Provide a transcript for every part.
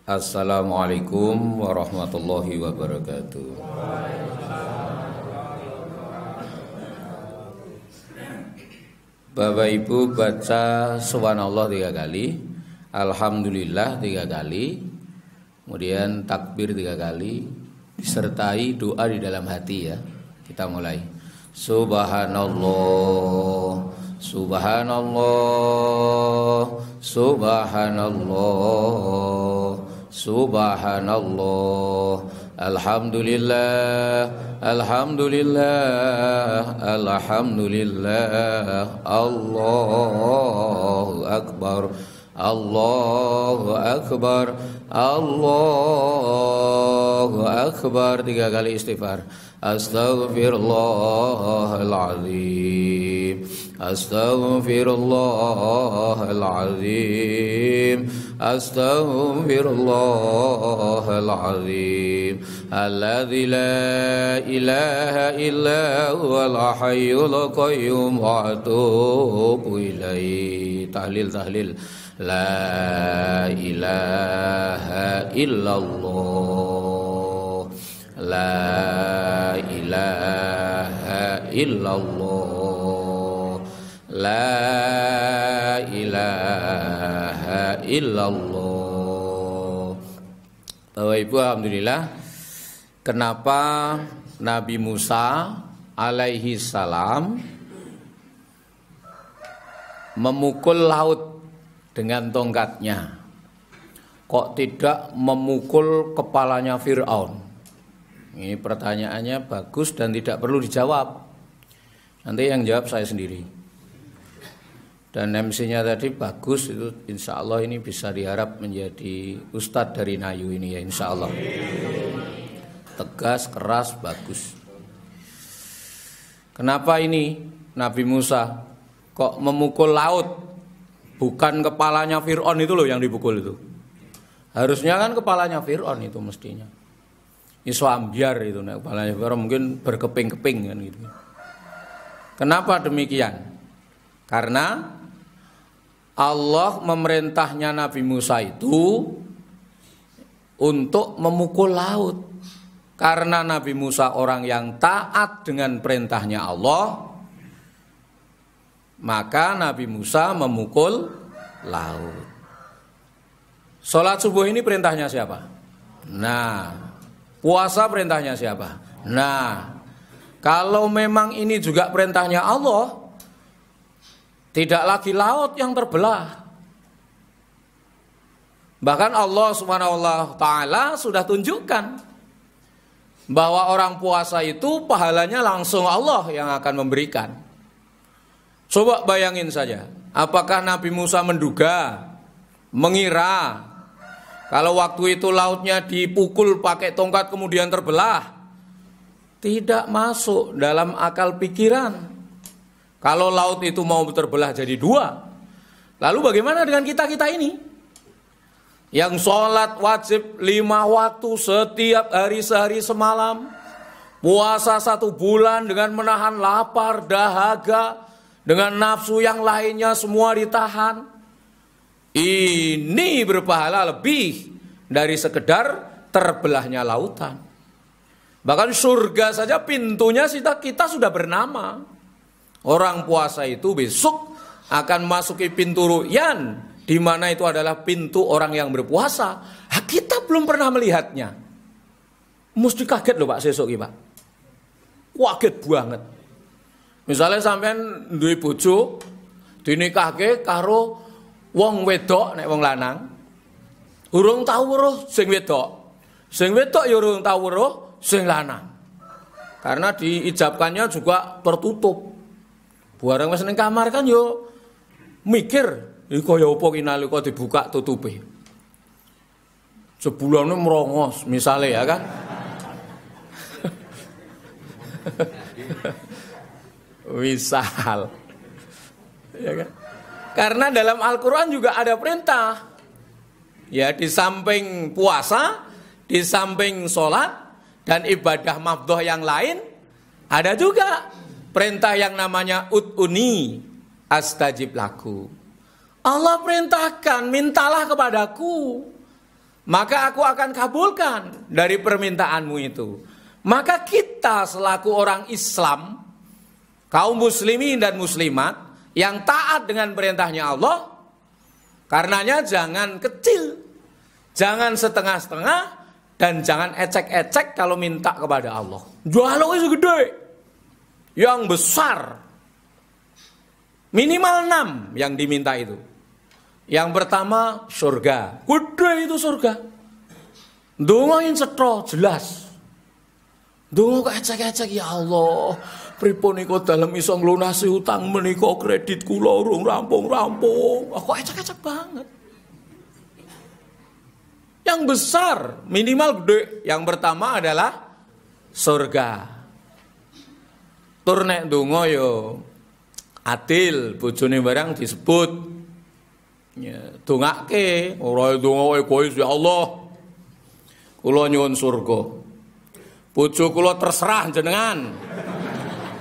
Assalamualaikum warahmatullahi wabarakatuh. Bapak Ibu baca subhanallah 3 kali, alhamdulillah 3 kali, kemudian takbir 3 kali, disertai doa di dalam hati ya. Kita mulai. Subhanallah, subhanallah, subhanallah, subhanallah, alhamdulillah, alhamdulillah, alhamdulillah, Allahu akbar, Allahu akbar, Allahu akbar. 3 kali istighfar. Astaghfirullahaladzim, astaghfirullahaladzim, astaghfirullahaladzim. Alladzi la ilaha illa huwal hayyul qayyum wa atubu ilaihi. Tahlil. La ilaha illallah, la ilaha illallah, la ilaha illallah. Bapak Ibu, alhamdulillah. Kenapa Nabi Musa alaihi salam memukul laut dengan tongkatnya, kok tidak memukul kepalanya Fir'aun? Ini pertanyaannya bagus dan tidak perlu dijawab. Nanti yang jawab saya sendiri. Dan MC-nya tadi bagus, itu insya Allah ini bisa diharap menjadi ustadz dari Nayu ini ya, insya Allah. Tegas, keras, bagus. Kenapa ini Nabi Musa kok memukul laut? Bukan kepalanya Fir'aun itu loh yang dipukul itu. Harusnya kan kepalanya Fir'aun itu mestinya. Iso ambiar itu, nah, kepalanya Fir'aun mungkin berkeping-keping kan gitu. Kenapa demikian? Karena Allah memerintahnya Nabi Musa itu untuk memukul laut. Karena Nabi Musa orang yang taat dengan perintahnya Allah, maka Nabi Musa memukul laut. Sholat subuh ini perintahnya siapa? Nah, puasa perintahnya siapa? Nah, kalau memang ini juga perintahnya Allah, tidak lagi laut yang terbelah. Bahkan Allah SWT sudah tunjukkan bahwa orang puasa itu pahalanya langsung Allah yang akan memberikan. Coba bayangin saja, apakah Nabi Musa menduga, mengira kalau waktu itu lautnya dipukul pakai tongkat kemudian terbelah? Tidak masuk dalam akal pikiran. Kalau laut itu mau terbelah jadi 2, lalu bagaimana dengan kita-kita ini? Yang sholat wajib 5 waktu setiap hari sehari semalam, puasa 1 bulan dengan menahan lapar, dahaga, dengan nafsu yang lainnya semua ditahan. Ini berpahala lebih dari sekedar terbelahnya lautan. Bahkan surga saja pintunya kita sudah bernama. Orang puasa itu besok akan masuki pintu ru'yan, di mana itu adalah pintu orang yang berpuasa. Kita belum pernah melihatnya. Mesti kaget loh Pak sesuk iki Pak. Kaget banget. Misalnya sampean duwe bojo dinikahke karo wong wedok nek wong lanang. Urung tau weruh sing wedok. Sing wedok ya urung tau weruh sing lanang. Karena diijabkannya juga tertutup. Bareng wis ning kamar kan yo mikir, iki kaya apa ki nalika dibuka tutupe. Sebulane merongos misale ya kan. Wisal. Ya kan? Karena dalam Al-Qur'an juga ada perintah. Ya, di samping puasa, di samping sholat dan ibadah mafdhoh yang lain, ada juga perintah yang namanya ud'uni astajib laku. Allah perintahkan, mintalah kepadaku, maka aku akan kabulkan dari permintaanmu itu. Maka kita selaku orang Islam, kaum muslimin dan muslimat yang taat dengan perintahnya Allah, karenanya jangan kecil, jangan setengah-setengah, dan jangan ecek-ecek kalau minta kepada Allah. Jaluk itu gede, yang besar, minimal 6 yang diminta itu. Yang pertama surga, gede itu surga. Dongain cetha jelas. Donga kok ecek-ecek, ya Allah, pripun niku dalem iso nglunasi utang menika, kredit kula urung rampung-rampung. Kok ecek-ecek banget. Yang besar, minimal gede. Yang pertama adalah surga. Tur nek donga yo adil, bojone barang disebut. Ya, dongake, ora donga egois, ya Allah. Kula nyuwun surga. Bojo kula terserah jenengan.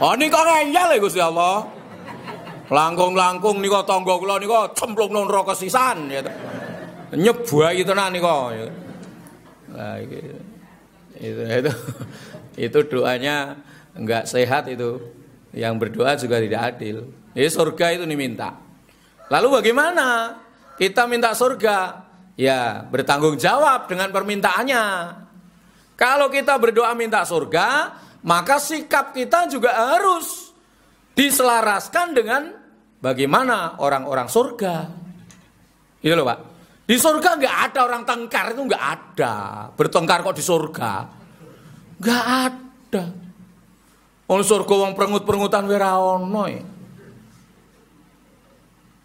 Oh nika ngeyel Gusti Allah. Langkung-langkung nika tangga kula nika cemplungno neraka sisan ya. Nyebai tenan nika. Nah, itu doanya enggak sehat itu. Yang berdoa juga tidak adil. Jadi surga itu diminta. Lalu bagaimana kita minta surga? Ya bertanggung jawab dengan permintaannya. Kalau kita berdoa minta surga, maka sikap kita juga harus diselaraskan dengan bagaimana orang-orang surga. Gitu loh Pak. Di surga nggak ada orang tengkar, itu nggak ada. Bertengkar kok di surga? Nggak ada. Wong surga wong prengut-prengutan ora ono.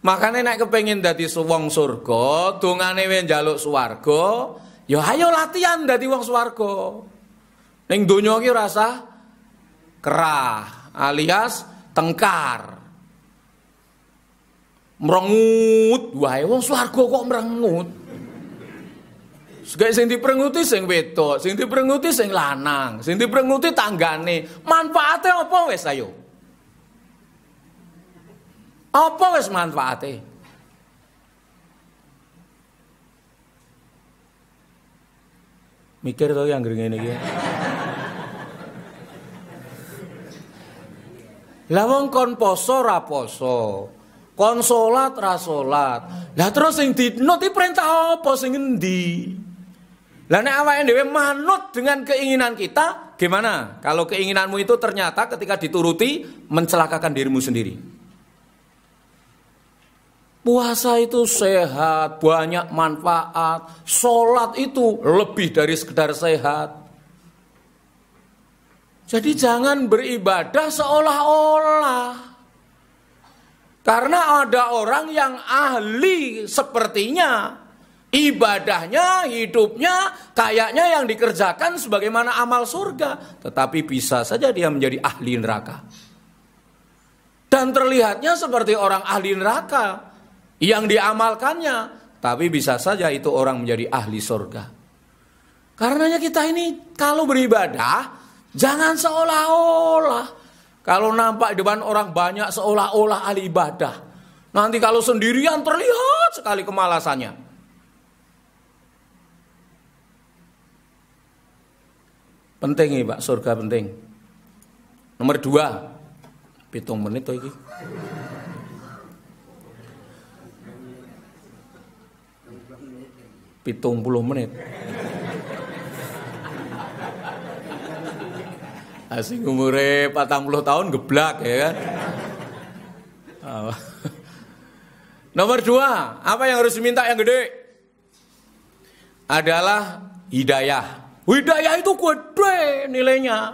Makane nek kepengin dadi wong surga, dongane wae njaluk swarga, ya ayo latihan dadi wong swarga. Ning donya iki rasa kerah alias tengkar. Merengut, wae wong swarga kok merengut. Sing diprenguti sing wedok, sing diprenguti sing lanang, sing diprenguti tanggane. Manfaate apa wis ayo? Apa wis manfaate? Mikir to yang ngene iki. Lah wong kon poso ra poso. Kon salat ra salat. Lah terus sing dinut iki perintah apa sing endi? Lah nek awake dhewe manut dengan keinginan kita, gimana? Kalau keinginanmu itu ternyata ketika dituruti mencelakakan dirimu sendiri. Puasa itu sehat, banyak manfaat. Sholat itu lebih dari sekedar sehat. Jadi jangan beribadah seolah-olah. Karena ada orang yang ahli sepertinya. Ibadahnya, hidupnya, kayaknya yang dikerjakan sebagaimana amal surga. Tetapi bisa saja dia menjadi ahli neraka. Dan terlihatnya seperti orang ahli neraka. Yang diamalkannya, tapi bisa saja itu orang menjadi ahli surga. Karenanya kita ini kalau beribadah, jangan seolah-olah. Kalau nampak di depan orang banyak seolah-olah ahli ibadah. Nanti kalau sendirian terlihat sekali kemalasannya. Penting nih Pak, surga penting. Nomor 2, 7 menit tuh ini. Pitung 10 menit. Asing umure 40 tahun geblak ya kan. Nomor 2, apa yang harus diminta yang gede? Adalah hidayah. Hidayah itu gede nilainya.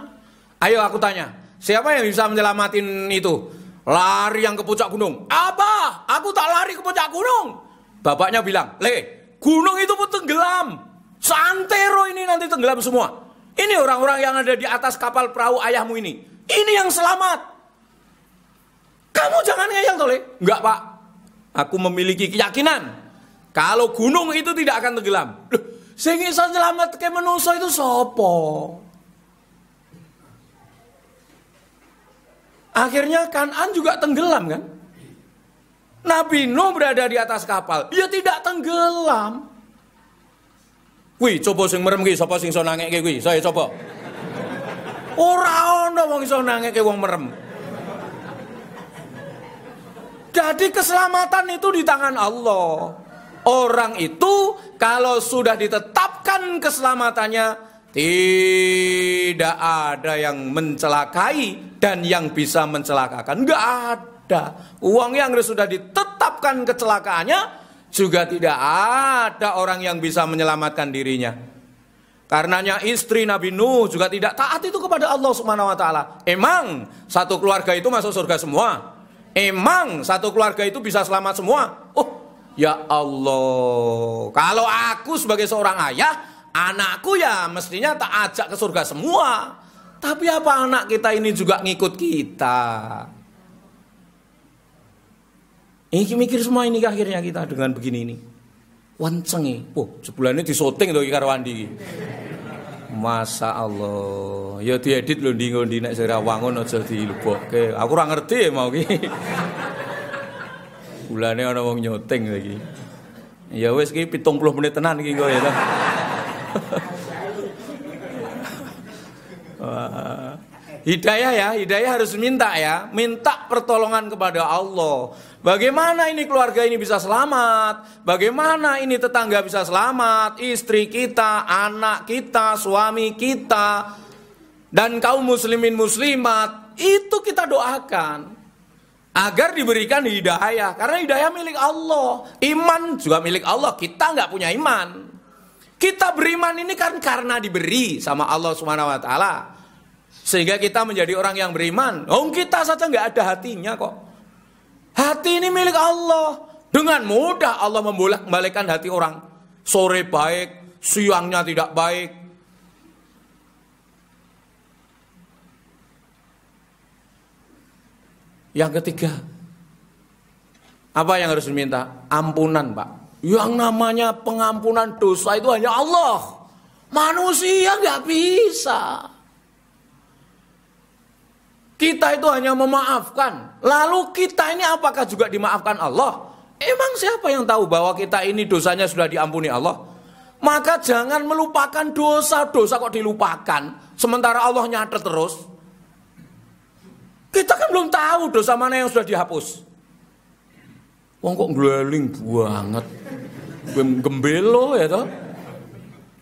Ayo aku tanya, siapa yang bisa menyelamatin itu? Lari yang ke puncak gunung. Apa? Aku tak lari ke puncak gunung. Bapaknya bilang, gunung itu pun tenggelam. Santero ini nanti tenggelam semua. Ini orang-orang yang ada di atas kapal perahu ayahmu ini. Ini yang selamat. Kamu jangan ngeyel tole. Enggak Pak. Aku memiliki keyakinan. Kalau gunung itu tidak akan tenggelam. Loh, sing iso nyelametke manusa itu sapa? Akhirnya Kan'an juga tenggelam kan? Nabi Nuh berada di atas kapal, dia tidak tenggelam. Kuwi coba sing merem ki sapa sing iso nangekke kuwi? Saya coba. Ora ono wong iso nangekke wong merem. Jadi keselamatan itu di tangan Allah. Orang itu kalau sudah ditetapkan keselamatannya, tidak ada yang mencelakai dan yang bisa mencelakakan. Enggak ada. Uang yang sudah ditetapkan kecelakaannya, juga tidak ada orang yang bisa menyelamatkan dirinya. Karenanya istri Nabi Nuh juga tidak taat itu kepada Allah Subhanahu wa taala. Emang satu keluarga itu masuk surga semua? Emang satu keluarga itu bisa selamat semua? Oh, ya Allah. Kalau aku sebagai seorang ayah, anakku ya mestinya tak ajak ke surga semua. Tapi apa anak kita ini juga ngikut kita? Ini mikir semua ini akhirnya kita dengan begini ini. Wancengi. Oh, sebulan ini disoting tuh karo Wandi. Masya Allah. Ya diedit lho ndi-ndi nek sira wangun aja dilubokke. Aku ora ngerti ya mau ki. Bulane ana wong nyoting lagi. Ya wis ki 70 menit tenan iki kok ya to. Hidayah ya, hidayah harus minta ya, minta pertolongan kepada Allah. Bagaimana ini keluarga ini bisa selamat? Bagaimana ini tetangga bisa selamat? Istri kita, anak kita, suami kita, dan kaum muslimin muslimat, itu kita doakan agar diberikan hidayah. Karena hidayah milik Allah, iman juga milik Allah. Kita nggak punya iman. Kita beriman ini kan karena diberi sama Allah Subhanahu wa taala. Sehingga kita menjadi orang yang beriman. Oh, kita saja nggak ada hatinya kok. Hati ini milik Allah. Dengan mudah Allah membolak-balikkan hati orang. Sore baik, siangnya tidak baik. Yang ketiga, apa yang harus diminta? Ampunan, Pak. Yang namanya pengampunan dosa itu hanya Allah. Manusia nggak bisa. Kita itu hanya memaafkan. Lalu kita ini apakah juga dimaafkan Allah? Emang siapa yang tahu bahwa kita ini dosanya sudah diampuni Allah? Maka jangan melupakan dosa-dosa kok dilupakan. Sementara Allah nyatet terus. Kita kan belum tahu dosa mana yang sudah dihapus. Wong kok ngleling banget. Gembelo ya toh.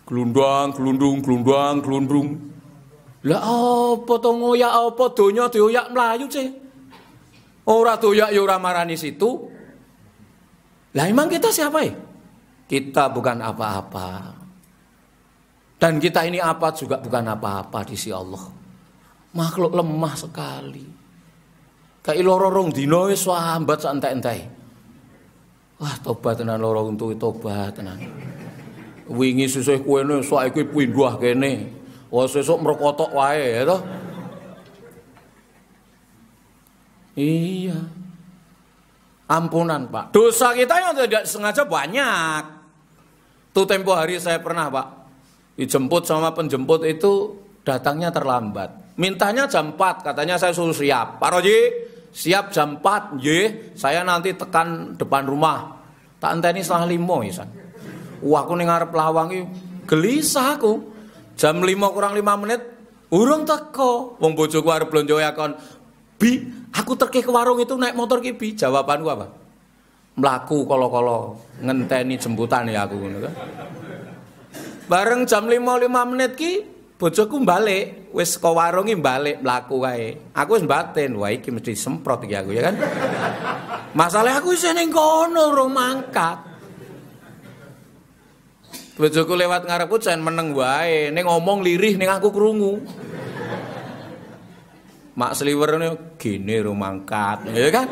Glundang, glundung, glundang, glundung. Lah apa to ngoyak apa donya dioyak mlayu sih? Ora doyak ya ora marani situ. Lah emang kita siapa ya? Kita bukan apa-apa. Dan kita ini apa juga bukan apa-apa di sisi Allah. Makhluk lemah sekali. Kayak loro rong dina wis sambat sak entek-entek. Wah, tobat tenan loro untuk tobat tenan. Wingi sisih kuwene saiki pindah kene. Wah sesuk merokotok wae ya toh. Iya. Ampunan Pak. Dosa kita yang tidak sengaja banyak. Tuh tempo hari saya pernah Pak dijemput sama penjemput itu datangnya terlambat. Mintanya jam 4, katanya saya suruh siap. Pak Roji, siap jam 4. Nggih, saya nanti tekan depan rumah. Tak enteni setengah 5 isan. Wah aku ning ngarep lawang iki gelisah aku. Jam 5 kurang 5 menit urung teko. Wong bojoku arep blonjo yakon, "Bi, aku teke ke warung itu naik motor ki, Bi." Jawabanku apa? Mlaku kolo-kolo ngenteni jemputan ya aku ngono kan. Bareng jam 5 menit ki bojoku balik, wis ke warung ki balik mlaku kae. Aku wis batin, wah iki mesti semprot iki aku ya kan. Masalah aku isih ning kono urung mangkat. Bojoku lewat ngarepku jan meneng wae, ning ngomong lirih ning aku krungu. Mak sliwerne gene rumangkat, ya kan?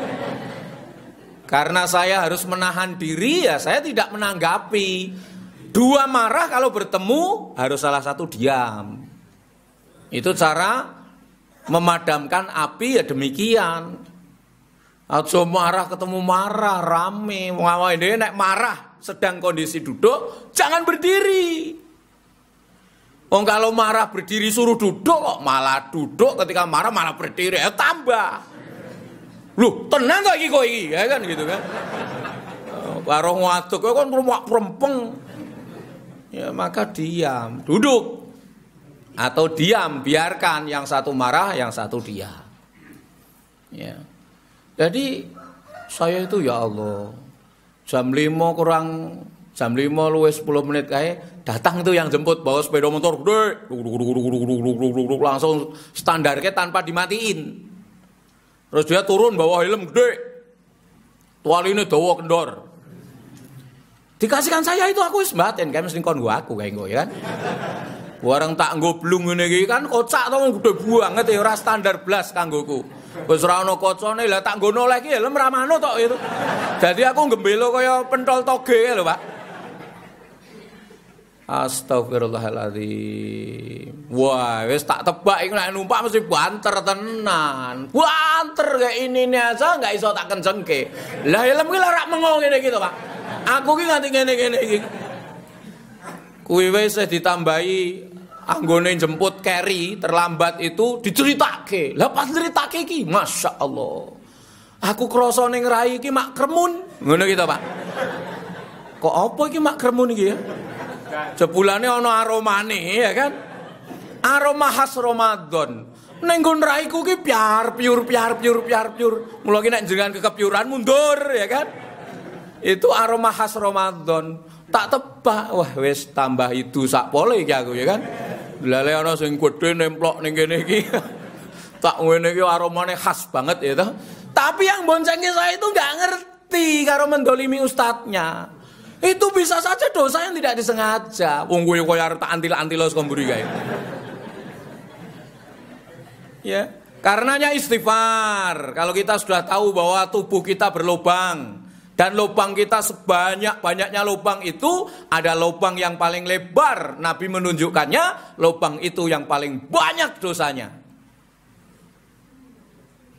Karena saya harus menahan diri ya, saya tidak menanggapi. Dua marah kalau bertemu harus salah satu diam. Itu cara memadamkan api ya demikian. Aja marah ketemu marah rame, wong awake dhewe nek marah sedang kondisi duduk, jangan berdiri. Oh kalau marah berdiri suruh duduk kok malah duduk, ketika marah malah berdiri, ya tambah. Loh, tenang kok iki kok iki, ya kan gitu kan. Karo ngaduk kan rumak prempeng. ya maka diam, duduk. Atau diam, biarkan yang satu marah, yang satu diam. Ya. Jadi saya itu ya Allah, jam 5 luwes 10 menit kayak datang itu yang jemput bawa sepeda motor gede, langsung standarnya tanpa dimatiin. Terus dia turun bawa helm gede, tualine dawa kendor. Dikasihkan saya itu aku wis mbaten kayak mesti kon aku kayak nggo ya kan. Warang tak nggo blung ngene iki kan kocak to gede banget ya ora standar blas kanggoku. Wis ora ono kocone lah tak nggono lagi helm ra mano tok itu. Dadi aku gembelo kaya pentol toge lho, Pak. Astagfirullahaladzim. Wah, wis tak tebak iku nek numpak mesti banter tenan. Banter kayak ini aja enggak iso tak kencengke. Lah helm ki ora mengo ngene iki to, Pak. Aku ki nganti ngene-ngene iki. Kuwi wis ditambahi anggone jemput carry terlambat itu diceritake. Lah pas ceritake iki, Masya Allah. Aku krasa ning rai iki mak kremun. Ngono gitu, Pak. Kok apa iki mak kremun iki ya? Jebulane ana aromane ya kan? Aroma khas Ramadan. Ning nggon raiku ki piar piur. Mula ki nek jenengan kekepiuran mundur ya kan? Itu aroma khas Ramadan. Tak tebak, wah wis tambah itu sak pole iki aku ya kan. Lale ana sing gedhe nemplok ning kene iki. Tak ngene iki aromane khas banget ya toh. Tapi yang boncengke saya itu enggak ngerti karo mendolimi ustadznya. Itu bisa saja dosa yang tidak disengaja. Wong kowe koyo arep tak antil-antilo saka mburi kae. Ya, karenanya istighfar. Kalau kita sudah tahu bahwa tubuh kita berlubang dan lubang kita sebanyak-banyaknya lubang itu ada lubang yang paling lebar. Nabi menunjukkannya lubang itu yang paling banyak dosanya.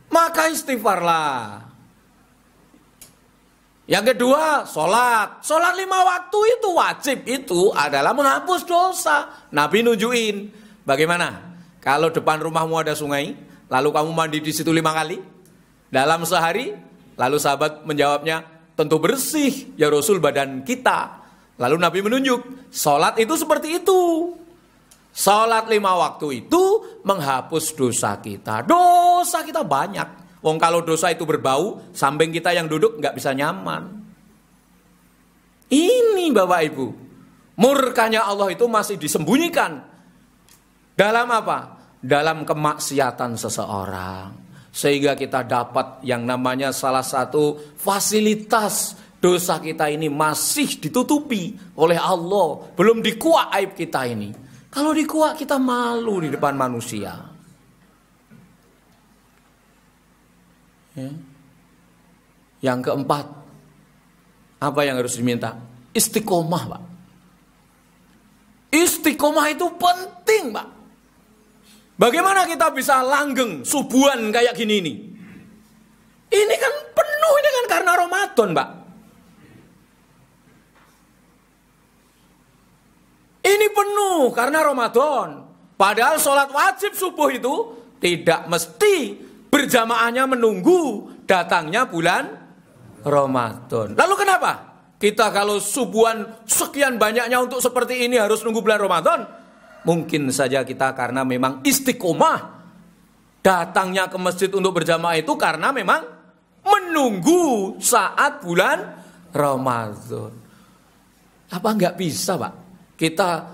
Maka istighfarlah. Yang kedua, sholat. Sholat 5 waktu itu wajib, itu adalah menghapus dosa. Nabi nunjukin bagaimana? Kalau depan rumahmu ada sungai, lalu kamu mandi di situ 5 kali dalam sehari, lalu sahabat menjawabnya, tentu bersih ya Rasul badan kita. Lalu Nabi menunjuk, sholat itu seperti itu. Sholat 5 waktu itu menghapus dosa kita. Dosa kita banyak. Wong kalau dosa itu berbau, samping kita yang duduk nggak bisa nyaman. Ini Bapak Ibu, murkanya Allah itu masih disembunyikan. Dalam apa? Dalam kemaksiatan seseorang. Sehingga kita dapat yang namanya salah satu fasilitas dosa kita ini masih ditutupi oleh Allah. Belum dikuak aib kita ini. Kalau dikuak kita malu di depan manusia. Ya. Yang keempat, apa yang harus diminta? Istiqomah, Pak. Istiqomah itu penting, Pak. Bagaimana kita bisa langgeng subuhan kayak gini nih? Ini kan penuh, ini kan karena Ramadan, Pak. Ini penuh karena Ramadan. Padahal sholat wajib subuh itu tidak mesti berjamaahnya menunggu datangnya bulan Ramadan. Lalu kenapa? Kita kalau subuhan sekian banyaknya untuk seperti ini harus nunggu bulan Ramadan? Mungkin saja kita karena memang istiqomah. Datangnya ke masjid untuk berjamaah itu karena memang menunggu saat bulan Ramadan. Apa enggak bisa, Pak? Kita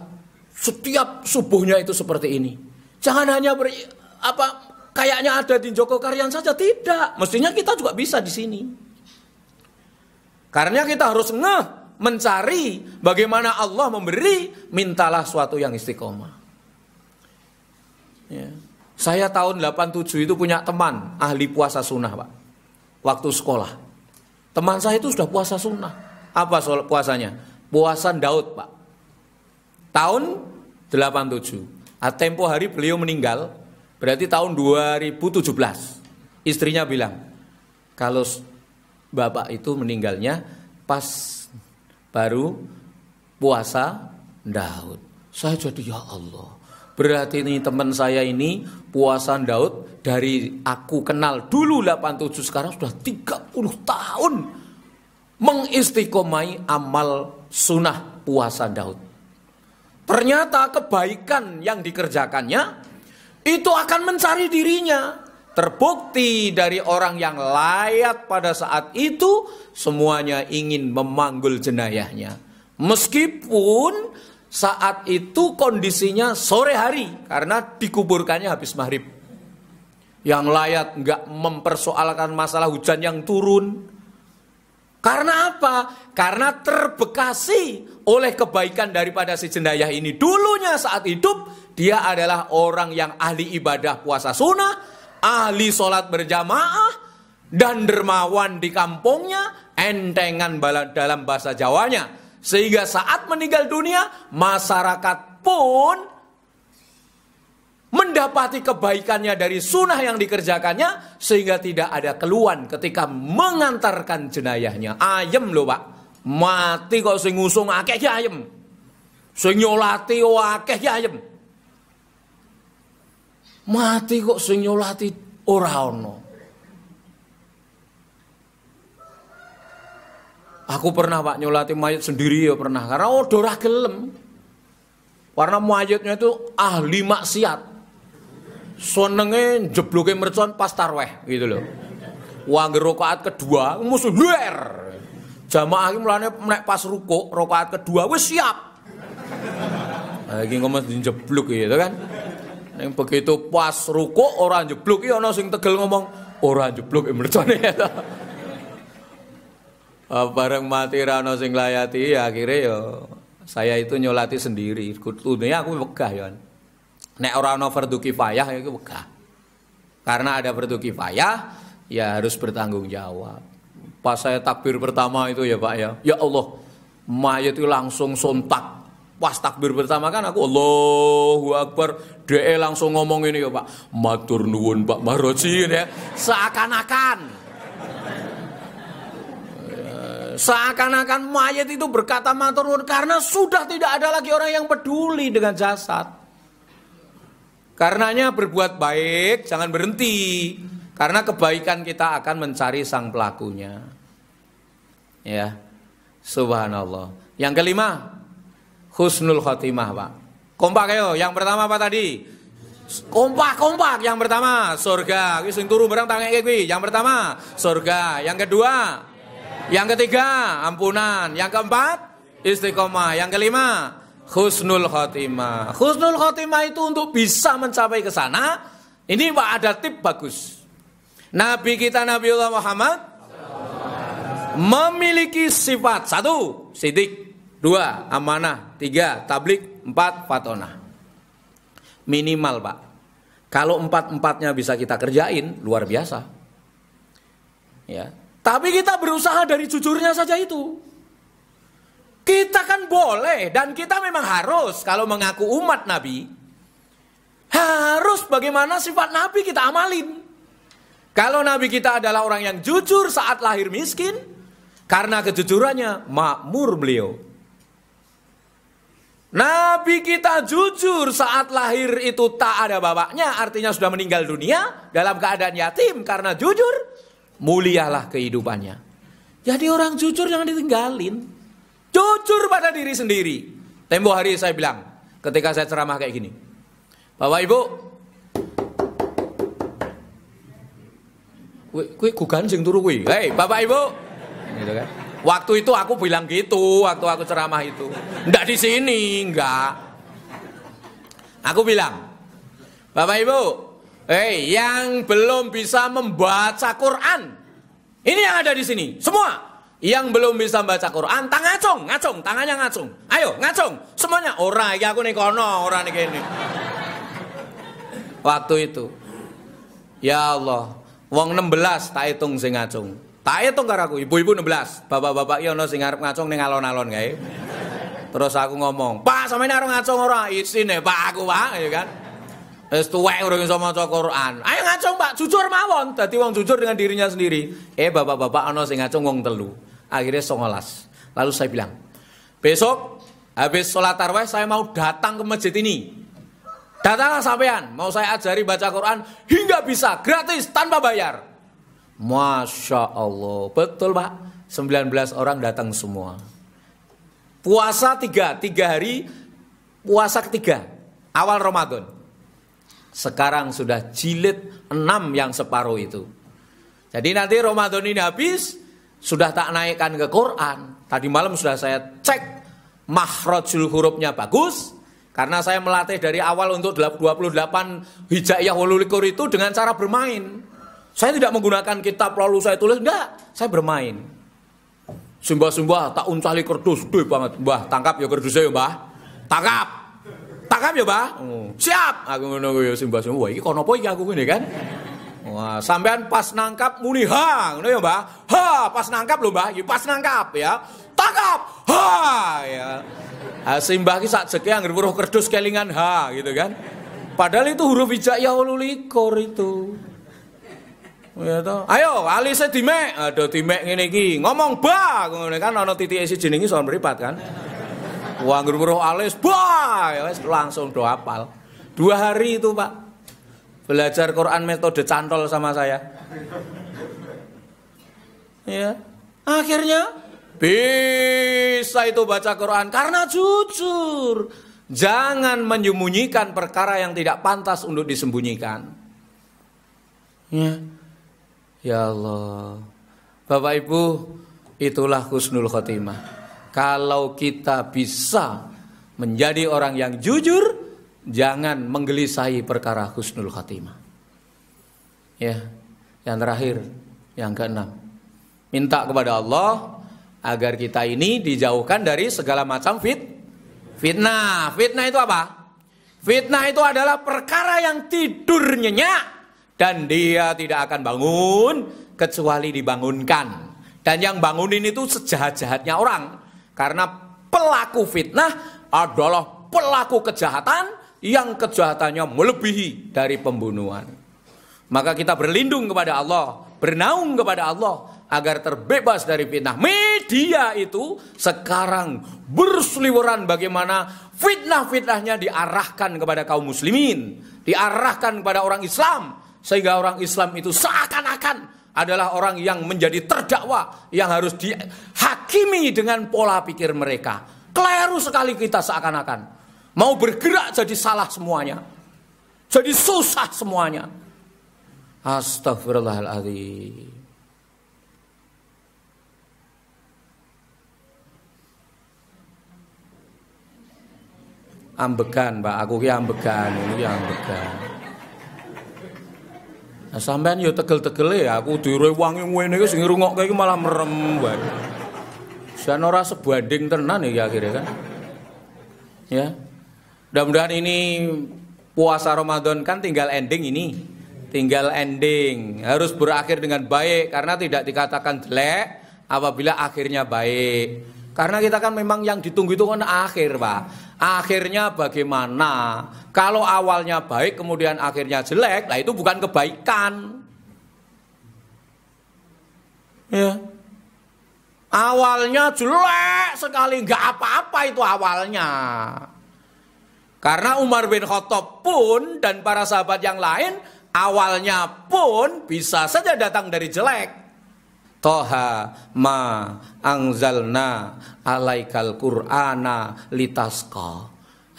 setiap subuhnya itu seperti ini. Jangan hanya kayaknya ada di Joko Karyan saja, tidak. Mestinya kita juga bisa di sini. Karena kita harus mencari bagaimana Allah memberi, mintalah suatu yang istiqomah. Ya. Saya tahun 87 itu punya teman ahli puasa sunnah, Pak. Waktu sekolah. Teman saya itu sudah puasa sunnah. Apa puasanya? Puasa Daud, Pak. Tahun 87. Tempo hari beliau meninggal. Berarti tahun 2017. Istrinya bilang, kalau bapak itu meninggalnya pas baru puasa Daud. Saya jadi ya Allah. Berarti ini teman saya ini puasa Daud dari aku kenal dulu 87 sekarang sudah 30 tahun mengistiqomai amal sunnah puasa Daud. ternyata kebaikan yang dikerjakannya itu akan mencari dirinya. Terbukti dari orang yang layat pada saat itu semuanya ingin memanggul jenayahnya. Meskipun saat itu kondisinya sore hari karena dikuburkannya habis maghrib. Yang layat nggak mempersoalkan masalah hujan yang turun. Karena apa? Karena terbekasi oleh kebaikan daripada si jenayah ini. Dulunya saat hidup dia adalah orang yang ahli ibadah puasa sunnah, ahli sholat berjamaah, dan dermawan di kampungnya, entengan dalam bahasa Jawanya. Sehingga saat meninggal dunia, masyarakat pun mendapati kebaikannya dari sunnah yang dikerjakannya, sehingga tidak ada keluhan ketika mengantarkan jenayahnya. Ayem loh Pak, mati kok sing ngusung akeh ya ayem, sing nyolati akeh ya ayem, mati kok sing nyolati ora ono. Aku pernah Pak nyolati mayat sendiri ya pernah, karena ora gelem. Karena mayatnya itu ahli maksiat. Senenge jebloke mercon pas tarweh gitu loh. Wangger rakaat kedua musuh luar. Jamaah iki mulane nek pas rukuk rakaat kedua wis siap. Nah, iki ngomong jeblok gitu kan. Nek begitu pas rukuk ora jeblok iki ana sing tegel ngomong ora jeblok mercone. Bareng mati ra ana sing layati akhirnya ya saya itu nyolati sendiri. Kudune aku wegah ya. Nek ora ana fardu kifayah iku wegah. Karena ada fardu kifayah, ya harus bertanggung jawab. Pas saya takbir pertama itu ya Pak ya Allah, mayat itu langsung sontak. Pas takbir pertama kan aku Allahu Akbar, DE langsung ngomong ini ya Pak, matur nuwun Pak Maroji ya. Seakan-akan mayat itu berkata matur nuwun karena sudah tidak ada lagi orang yang peduli dengan jasad. Karenanya berbuat baik, jangan berhenti. Karena kebaikan kita akan mencari sang pelakunya. Ya, subhanallah. Yang kelima, husnul khotimah Pak. Kompak ayo, yang pertama apa tadi? Kompak. Yang pertama, surga. Wis sing turu barang tangi kuwi. Yang pertama, surga. Yang kedua, yang ketiga, ampunan. Yang keempat, istiqomah. Yang kelima, husnul khotimah. Husnul khotimah itu untuk bisa mencapai ke sana, ini Pak ada tip bagus. Nabi kita Nabiullah Muhammad memiliki sifat: 1, sidik, 2, amanah, 3, tablik, 4, fatonah. Minimal Pak. Kalau 4-4-nya bisa kita kerjain, luar biasa. Ya. Tapi kita berusaha dari jujurnya saja itu. Kita kan boleh dan kita memang harus kalau mengaku umat Nabi, harus bagaimana sifat Nabi kita amalin. Kalau Nabi kita adalah orang yang jujur saat lahir miskin, karena kejujurannya makmur beliau. Nabi kita jujur saat lahir itu tak ada bapaknya, artinya sudah meninggal dunia dalam keadaan yatim, karena jujur mulialah kehidupannya. Jadi orang jujur jangan ditinggalin. Jujur pada diri sendiri. Tempo hari saya bilang, ketika saya ceramah kayak gini, Bapak Ibu, kuwi gugan sing turu kuwi. Hei, Bapak Ibu. Gitu kan. Waktu itu aku bilang gitu, waktu aku ceramah itu. Enggak di sini, enggak. Aku bilang, Bapak Ibu, yang belum bisa membaca Quran, ini yang ada di sini, semua. Yang belum bisa baca Quran, ngacung, tangannya ngacung. Ayo, ngacung. Semuanya, ora iki aku ning kono, ora ning kene. Waktu itu. Ya Allah, wong 16 tak hitung sing ngacung. Tak hitung karo aku, ibu-ibu 16. Bapak-bapak iki ana sing arep ngacung ning alon-alon kae. Terus aku ngomong, "Pak, sampeyan arep ngacung ora?" "Isine, Pak, aku, Pak." Ya kan. Wis tuwek urung iso maca Quran. "Ayo ngacung, Pak, jujur mawon." Dadi wong jujur dengan dirinya sendiri. Bapak-bapak ana sing ngacung wong 3. Akhirnya 19. Lalu saya bilang, besok habis sholat tarawih saya mau datang ke masjid ini. Datanglah sampean, mau saya ajari baca Quran hingga bisa, gratis, tanpa bayar. Masya Allah, betul Pak. 19 orang datang semua. Puasa 3 hari, puasa ketiga, awal Ramadan. Sekarang sudah jilid 6 yang separuh itu. Jadi nanti Ramadan ini habis, sudah tak naikkan ke Quran. Tadi malam sudah saya cek makhrajul hurufnya bagus. Karena saya melatih dari awal untuk 28 hijaiyah walulikur itu dengan cara bermain. Saya tidak menggunakan kitab lalu saya tulis, enggak. Saya bermain. Simbah-simbah tak uncali kerdus, duh banget. Mbah, tangkap ya kerdusnya ya mbah. Tangkap. Tangkap ya mbah. Siap. Aku ngono ya simbah-simbah. Wah, iki kono apa iki aku ngene kan? Wah, sampean pas nangkap muni ha, ngono ya mbah. Ha, pas nangkap lho mbah, iki pas nangkap ya. Tangkap. Ha ya. Simbah ki sak jeke anggere weruh kerdus kelingan ha gitu kan. Padahal itu huruf hijaiyah walulikur itu. Ya toh. Ayo alise dimek, ada dimek ngene iki. Ngomong ba ngono kan ana titike siji ning iso mripat kan. Wah anggere weruh alis ba ya wis langsung do hafal. 2 hari itu, Pak. Belajar Quran metode cantol sama saya. Ya. Akhirnya bisa itu baca Quran karena jujur. Jangan menyembunyikan perkara yang tidak pantas untuk disembunyikan. Ya Allah. Bapak Ibu, itulah husnul khotimah. Kalau kita bisa menjadi orang yang jujur, jangan menggelisahi perkara husnul khotimah. Ya, yang terakhir, yang keenam. Minta kepada Allah agar kita ini dijauhkan dari segala macam fitnah. Fitnah itu apa? Fitnah itu adalah perkara yang tidur nyenyak dan dia tidak akan bangun kecuali dibangunkan. Dan yang bangunin itu sejahat-jahatnya orang. Karena pelaku fitnah adalah pelaku kejahatan yang kejahatannya melebihi dari pembunuhan. Maka kita berlindung kepada Allah, bernaung kepada Allah agar terbebas dari fitnah. Media itu sekarang berseliweran bagaimana fitnah-fitnahnya diarahkan kepada kaum muslimin, diarahkan kepada orang Islam, sehingga orang Islam itu seakan-akan adalah orang yang menjadi terdakwa, yang harus dihakimi dengan pola pikir mereka. Keliru sekali kita seakan-akan mau bergerak jadi salah semuanya, jadi susah semuanya. Astagfirullahaladzim. Ambegan, Pak. Aku ki ambegan, ini ambegan. Nah, sampean yo tegel-tegele ya, aku direwangi ngene iki sing ngrungokke iki malah merem wae. Jan ora sebanding tenan iki akhirnya kan. Ya. Mudah-mudahan ini puasa Ramadan kan tinggal ending ini. Tinggal ending, harus berakhir dengan baik karena tidak dikatakan jelek apabila akhirnya baik. Karena kita kan memang yang ditunggu itu kan akhir, Pak. Akhirnya bagaimana? Kalau awalnya baik kemudian akhirnya jelek, nah itu bukan kebaikan. Ya. Awalnya jelek sekali, nggak apa-apa itu awalnya. Karena Umar bin Khattab pun dan para sahabat yang lain awalnya pun bisa saja datang dari jelek. Toha ma anzalna alaikal qur'ana litasqa.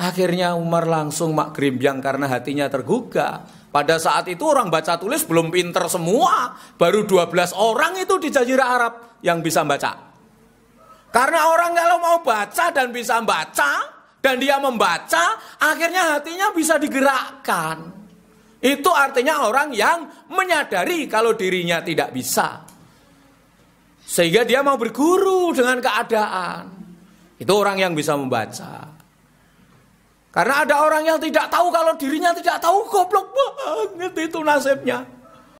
Akhirnya Umar langsung makgrimbyang karena hatinya tergugah. Pada saat itu orang baca tulis belum pinter semua. Baru 12 orang itu di Jazirah Arab yang bisa baca. Karena orang kalau mau baca dan bisa baca dan dia membaca, akhirnya hatinya bisa digerakkan. Itu artinya orang yang menyadari kalau dirinya tidak bisa. Sehingga dia mau berguru dengan keadaan. Itu orang yang bisa membaca. Karena ada orang yang tidak tahu kalau dirinya tidak tahu, goblok banget itu nasibnya.